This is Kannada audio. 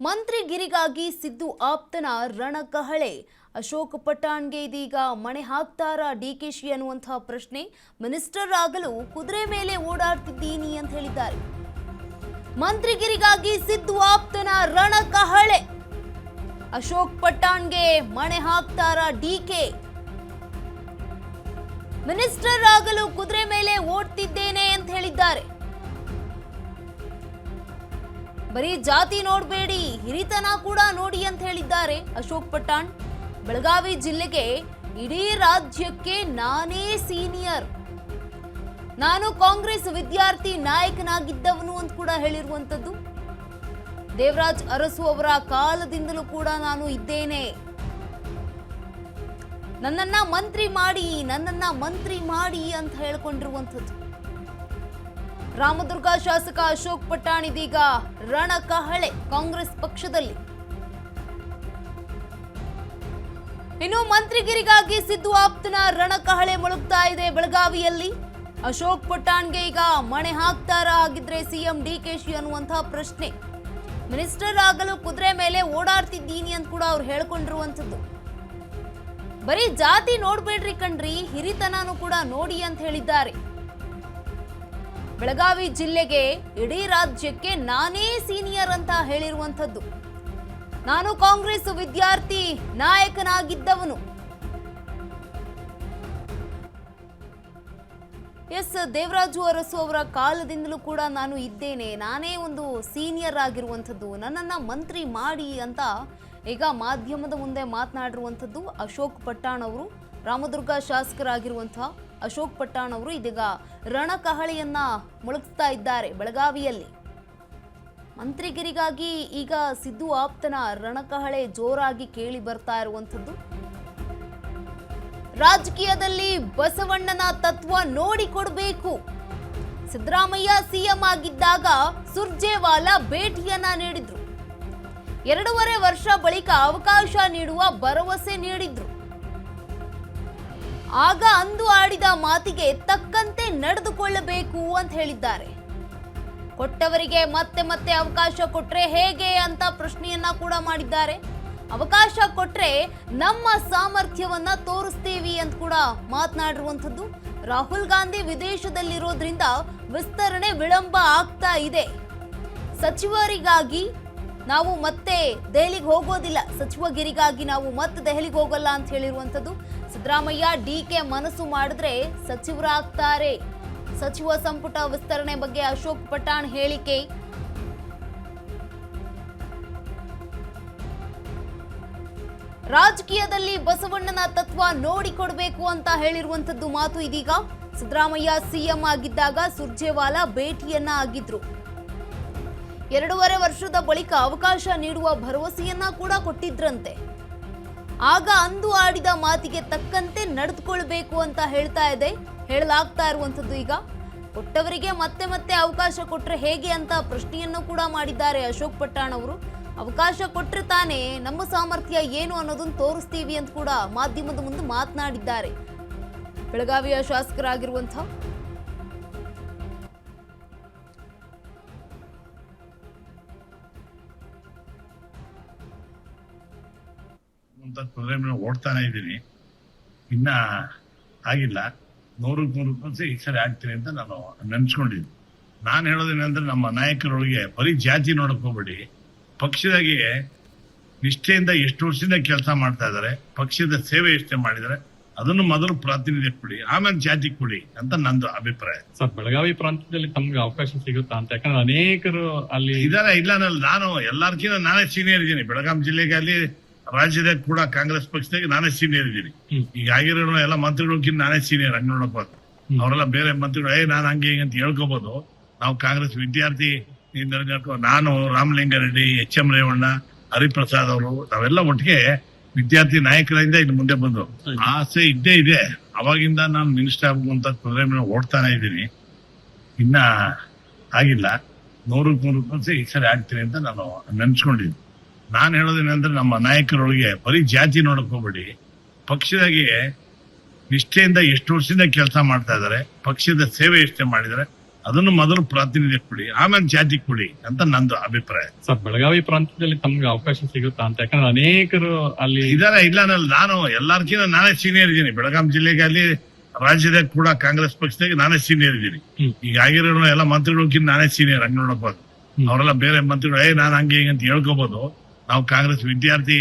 ಮಂತ್ರಿಗಿರಿಗಾಗಿ ಸಿದ್ದು ಆಪ್ತನ ರಣಕಹಳೆ. ಅಶೋಕ್ ಪಠಾಣ್ಗೆ ಇದೀಗ ಮಣೆ ಹಾಕ್ತಾರಾ ಡಿಕೆಶಿ ಅನ್ನುವಂತಹ ಪ್ರಶ್ನೆ. ಮಿನಿಸ್ಟರ್ ಆಗಲು ಕುದುರೆ ಮೇಲೆ ಓಡಾಡ್ತಿದ್ದೀನಿ ಅಂತ ಹೇಳಿದ್ದಾರೆ. ಮಂತ್ರಿಗಿರಿಗಾಗಿ ಸಿದ್ದು ಆಪ್ತನ ರಣಕಹಳೆ. ಅಶೋಕ್ ಪಠಾಣ್ಗೆ ಮಣೆ ಹಾಕ್ತಾರಾ ಡಿಕೆ. ಮಿನಿಸ್ಟರ್ ಆಗಲು ಕುದುರೆ ಮೇಲೆ ಓಡ್ತಿದ್ದೇನೆ ಅಂತ ಹೇಳಿದ್ದಾರೆ. ಬರೀ ಜಾತಿ ನೋಡಬೇಡಿ, ಹಿರಿತನ ಕೂಡ ನೋಡಿ ಅಂತ ಹೇಳಿದ್ದಾರೆ ಅಶೋಕ್ ಪಠಾಣ್. ಬೆಳಗಾವಿ ಜಿಲ್ಲೆಗೆ ಇಡೀ ರಾಜ್ಯಕ್ಕೆ ನಾನೇ ಸೀನಿಯರ್, ನಾನು ಕಾಂಗ್ರೆಸ್ ವಿದ್ಯಾರ್ಥಿ ನಾಯಕನಾಗಿದ್ದವನು ಅಂತ ಕೂಡ ಹೇಳಿರುವಂತದ್ದು. ದೇವರಾಜ್ ಅರಸು ಅವರ ಕಾಲದಿಂದಲೂ ಕೂಡ ನಾನು ಇದ್ದೇನೆ, ನನ್ನನ್ನ ಮಂತ್ರಿ ಮಾಡಿ ಅಂತ ಹೇಳಿಕೊಂಡಿರುವಂತದ್ದು. ರಾಮದುರ್ಗ ಶಾಸಕ ಅಶೋಕ್ ಪಠಾಣ್ ಇದೀಗ ರಣಕಹಳೆ ಕಾಂಗ್ರೆಸ್ ಪಕ್ಷದಲ್ಲಿ. ಇನ್ನು ಮಂತ್ರಿಗಿರಿಗಾಗಿ ಸಿದ್ದು ಆಪ್ತನ ರಣಕಹಳೆ ಮುಳುಗ್ತಾ ಇದೆ ಬೆಳಗಾವಿಯಲ್ಲಿ. ಅಶೋಕ್ ಪಠಾಣ್ಗೆ ಈಗ ಮಣೆ ಹಾಕ್ತಾರಾ ಹಾಗಿದ್ರೆ ಸಿಎಂ ಡಿಕೆಶಿ ಅನ್ನುವಂತಹ ಪ್ರಶ್ನೆ. ಮಿನಿಸ್ಟರ್ ಆಗಲು ಕುದುರೆ ಮೇಲೆ ಓಡಾಡ್ತಿದ್ದೀನಿ ಅಂತ ಕೂಡ ಅವ್ರು ಹೇಳ್ಕೊಂಡಿರುವಂತದ್ದು. ಬರೀ ಜಾತಿ ನೋಡ್ಬೇಡ್ರಿ ಕಣ್ರಿ, ಹಿರಿತನೂ ಕೂಡ ನೋಡಿ ಅಂತ ಹೇಳಿದ್ದಾರೆ. ಬೆಳಗಾವಿ ಜಿಲ್ಲೆಗೆ ಇಡೀ ರಾಜ್ಯಕ್ಕೆ ನಾನೇ ಸೀನಿಯರ್ ಅಂತ ಹೇಳಿರುವಂತದ್ದು. ನಾನು ಕಾಂಗ್ರೆಸ್ ವಿದ್ಯಾರ್ಥಿ ನಾಯಕನಾಗಿದ್ದವನು. ದೇವರಾಜು ಅರಸು ಅವರ ಕಾಲದಿಂದಲೂ ಕೂಡ ನಾನು ಇದ್ದೇನೆ, ನಾನೇ ಒಂದು ಸೀನಿಯರ್ ಆಗಿರುವಂಥದ್ದು, ನನ್ನನ್ನ ಮಂತ್ರಿ ಮಾಡಿ ಅಂತ ಈಗ ಮಾಧ್ಯಮದ ಮುಂದೆ ಮಾತನಾಡಿರುವಂಥದ್ದು ಅಶೋಕ್ ಪಠಾಣ್ ಅವರು. ರಾಮದುರ್ಗ ಶಾಸಕರಾಗಿರುವಂತಹ ಅಶೋಕ್ ಪಠಾಣ್ ಅವರು ಇದೀಗ ರಣಕಹಳೆಯನ್ನ ಮುಳುಗಿಸ್ತಾ ಇದ್ದಾರೆ ಬೆಳಗಾವಿಯಲ್ಲಿ. ಮಂತ್ರಿಗಿರಿಗಾಗಿ ಈಗ ಸಿದ್ದು ಆಪ್ತನ ರಣಕಹಳೆ ಜೋರಾಗಿ ಕೇಳಿ ಬರ್ತಾ ಇರುವಂಥದ್ದು. ರಾಜಕೀಯದಲ್ಲಿ ಬಸವಣ್ಣನ ತತ್ವ ನೋಡಿಕೊಡ್ಬೇಕು. ಸಿದ್ದರಾಮಯ್ಯ ಸಿಎಂ ಆಗಿದ್ದಾಗ ಸುರ್ಜೇವಾಲಾ ಭೇಟಿಯನ್ನ ನೀಡಿದ್ರು. 2.5 ವರ್ಷ ಬಳಿಕ ಅವಕಾಶ ನೀಡುವ ಭರವಸೆ ನೀಡಿದ್ರು. ಆಗ ಅಂದು ಆಡಿದ ಮಾತಿಗೆ ತಕ್ಕಂತೆ ನಡೆದುಕೊಳ್ಳಬೇಕು ಅಂತ ಹೇಳಿದ್ದಾರೆ. ಕೊಟ್ಟವರಿಗೆ ಮತ್ತೆ ಮತ್ತೆ ಅವಕಾಶ ಕೊಟ್ರೆ ಹೇಗೆ ಅಂತ ಪ್ರಶ್ನೆಯನ್ನ ಕೂಡ ಮಾಡಿದ್ದಾರೆ. ಅವಕಾಶ ಕೊಟ್ರೆ ನಮ್ಮ ಸಾಮರ್ಥ್ಯವನ್ನ ತೋರಿಸ್ತೀವಿ ಅಂತ ಕೂಡ ಮಾತನಾಡಿರುವಂಥದ್ದು. ರಾಹುಲ್ ಗಾಂಧಿ ವಿದೇಶದಲ್ಲಿರೋದ್ರಿಂದ ವಿಸ್ತರಣೆ ವಿಳಂಬ ಆಗ್ತಾ ಇದೆ. ಸಚಿವರಿಗಾಗಿ ನಾವು ಮತ್ತೆ ದೆಹಲಿಗೆ ಹೋಗೋದಿಲ್ಲ, ಸಚಿವಗಿರಿಗಾಗಿ ನಾವು ಮತ್ತೆ ದೆಹಲಿಗೆ ಹೋಗಲ್ಲ ಅಂತ ಹೇಳಿರುವಂಥದ್ದು. ಸಿದ್ದರಾಮಯ್ಯ ಡಿಕೆ ಮನಸ್ಸು ಮಾಡಿದ್ರೆ ಸಚಿವರಾಗ್ತಾರೆ. ಸಚಿವ ಸಂಪುಟ ವಿಸ್ತರಣೆ ಬಗ್ಗೆ ಅಶೋಕ್ ಪಠಾಣ್ ಹೇಳಿಕೆ. ರಾಜಕೀಯದಲ್ಲಿ ಬಸವಣ್ಣನ ತತ್ವ ನೋಡಿಕೊಡ್ಬೇಕು ಅಂತ ಹೇಳಿರುವಂತದ್ದು ಮಾತು ಇದೀಗ. ಸಿದ್ದರಾಮಯ್ಯ ಸಿಎಂ ಆಗಿದ್ದಾಗ ಸುರ್ಜೇವಾಲಾ ಭೇಟಿಯನ್ನ ಆಗಿದ್ರು. 2.5 ವರ್ಷದ ಬಳಿಕ ಅವಕಾಶ ನೀಡುವ ಭರವಸೆಯನ್ನ ಕೂಡ ಕೊಟ್ಟಿದ್ರಂತೆ. ಆಗ ಅಂದು ಆಡಿದ ಮಾತಿಗೆ ತಕ್ಕಂತೆ ನಡೆದುಕೊಳ್ಬೇಕು ಅಂತ ಹೇಳಲಾಗ್ತಾ ಇರುವಂತದ್ದು. ಈಗ ಕೊಟ್ಟವರಿಗೆ ಮತ್ತೆ ಮತ್ತೆ ಅವಕಾಶ ಕೊಟ್ರೆ ಹೇಗೆ ಅಂತ ಪ್ರಶ್ನೆಯನ್ನು ಕೂಡ ಮಾಡಿದ್ದಾರೆ ಅಶೋಕ್ ಪಠಾಣ್ ಅವರು. ಅವಕಾಶ ಕೊಟ್ರೆ ತಾನೇ ನಮ್ಮ ಸಾಮರ್ಥ್ಯ ಏನು ಅನ್ನೋದನ್ನ ತೋರಿಸ್ತೀವಿ ಅಂತ ಕೂಡ ಮಾಧ್ಯಮದ ಮುಂದೆ ಮಾತನಾಡಿದ್ದಾರೆ ಬೆಳಗಾವಿಯ ಶಾಸಕರಾಗಿರುವಂತಹ. ಓಡ್ತಾನೆ ಇದ್ದೀನಿ, ಇನ್ನ ಆಗಿಲ್ಲ. 100% ಈ ಸರಿ ಆಗ್ತೀನಿ ಅಂತ ನಾನು ನೆನ್ಸ್ಕೊಂಡಿದ್ದೀನಿ. ನಾನು ಹೇಳೋದೇನಂದ್ರೆ, ನಮ್ಮ ನಾಯಕರೊಳಗೆ ಬರೀ ಜಾತಿ ನೋಡಕ್ ಹೋಗ್ಬೇಡಿ, ಪಕ್ಷದಾಗೆ ನಿಷ್ಠೆಯಿಂದ ಎಷ್ಟು ವರ್ಷದಿಂದ ಕೆಲಸ ಮಾಡ್ತಾ ಇದಾರೆ, ಪಕ್ಷದ ಸೇವೆ ಎಷ್ಟೇ ಮಾಡಿದ್ದಾರೆ ಅದನ್ನು ಮೊದಲು ಪ್ರಾತಿನಿಧ್ಯ ಕೊಡಿ, ಆಮೇಲೆ ಜಾತಿ ಕೊಡಿ ಅಂತ ನಂದು ಅಭಿಪ್ರಾಯ. ಸರ್, ಬೆಳಗಾವಿ ಪ್ರಾಂತ್ಯದಲ್ಲಿ ತಮ್ಗೆ ಅವಕಾಶ ಸಿಗುತ್ತಾ ಅಂತ? ಯಾಕಂದ್ರೆ ಅನೇಕರು ಅಲ್ಲಿ ಇದಾರೆ. ಇಲ್ಲ, ನಾನು ಎಲ್ಲಾರ್ಕಿಂತ ನಾನೇ ಸೀನಿಯರ್ ಇದ್ದೀನಿ. ಬೆಳಗಾಂ ಜಿಲ್ಲೆಗೆ ಅಲ್ಲಿ ರಾಜ್ಯದಾಗ ಕೂಡ ಕಾಂಗ್ರೆಸ್ ಪಕ್ಷದಾಗ ನಾನೇ ಸೀನಿಯರ್ ಇದ್ದೀನಿ. ಈಗ ಆಗಿರೋ ಎಲ್ಲ ಮಂತ್ರಿಗಳಕ್ಕಿಂತ ನಾನೇ ಸೀನಿಯರ್. ಹಂಗ ನೋಡಬಹುದು, ಅವರೆಲ್ಲ ಬೇರೆ ಮಂತ್ರಿಗಳು ನಾನು ಹಂಗೆ ಹಿಂಗೆ ಅಂತ ಹೇಳ್ಕೋಬಹುದು. ನಾವು ಕಾಂಗ್ರೆಸ್ ವಿದ್ಯಾರ್ಥಿ, ನಾನು ರಾಮಲಿಂಗಾರೆಡ್ಡಿ, HM ರೇವಣ್ಣ, ಹರಿಪ್ರಸಾದ್ ಅವರು, ನಾವೆಲ್ಲ ಒಟ್ಟಿಗೆ ವಿದ್ಯಾರ್ಥಿ ನಾಯಕರಿಂದ ಇನ್ನು ಮುಂದೆ ಬಂದು ಆಸೆ ಇದ್ದೇ ಇದೆ. ಅವಾಗಿಂದ ನಾನು ಮಿನಿಸ್ಟರ್ ಆಗುವಂತ ಕುದುರೆ ಮೇಲೆ ಓಡ್ತಾನೆ ಇದ್ದೀನಿ, ಇನ್ನ ಆಗಿಲ್ಲ. 100% ಈ ಸರಿ ಆಗ್ತೀನಿ ಅಂತ ನಾನು ನೆನ್ಸ್ಕೊಂಡಿದ್ದೀನಿ. ನಾನು ಹೇಳೋದೇನಂದ್ರೆ, ನಮ್ಮ ನಾಯಕರೊಳಗೆ ಬರೀ ಜಾತಿ ನೋಡಕ್ ಹೋಗ್ಬೇಡಿ, ಪಕ್ಷದಾಗೆ ನಿಷ್ಠೆಯಿಂದ ಎಷ್ಟು ವರ್ಷದಿಂದ ಕೆಲಸ ಮಾಡ್ತಾ ಇದಾರೆ, ಪಕ್ಷದ ಸೇವೆ ಎಷ್ಟೇ ಮಾಡಿದ್ದಾರೆ ಅದನ್ನು ಮೊದಲು ಪ್ರಾತಿನಿಧ್ಯ ಕೊಡಿ, ಆಮೇಲೆ ಜಾತಿ ಕೊಡಿ ಅಂತ ನಂದು ಅಭಿಪ್ರಾಯ. ಸರ್ ಬೆಳಗಾವಿ ಪ್ರಾಂತ್ಯದಲ್ಲಿ ತಮ್ಗೆ ಅವಕಾಶ ಸಿಗುತ್ತಾ ಅಂತ, ಯಾಕಂದ್ರೆ ಅನೇಕರು ಅಲ್ಲಿ ಇದಾರೆ. ಇಲ್ಲ ನಾನು ಎಲ್ಲಾರ್ಕಿಂತ ನಾನೇ ಸೀನಿಯರ್ ಇದ್ದೀನಿ. ಬೆಳಗಾಂ ಜಿಲ್ಲೆಗೆ ಅಲ್ಲಿ ರಾಜ್ಯದಾಗ ಕೂಡ ಕಾಂಗ್ರೆಸ್ ಪಕ್ಷದಾಗ ನಾನೇ ಸೀನಿಯರ್ ಇದ್ದೀನಿ. ಈಗ ಆಗಿರೋ ಎಲ್ಲ ಮಂತ್ರಿಗಳಕ್ಕಿಂತ ನಾನೇ ಸೀನಿಯರ್. ಹಂಗ ನೋಡಬಹುದು ಅವರೆಲ್ಲ ಬೇರೆ ಮಂತ್ರಿಗಳು ನಾನು ಹಂಗೆ ಹಿಂಗೆ ಅಂತ ಹೇಳ್ಕೋಬಹುದು. ನಾವು ಕಾಂಗ್ರೆಸ್ ವಿದ್ಯಾರ್ಥಿ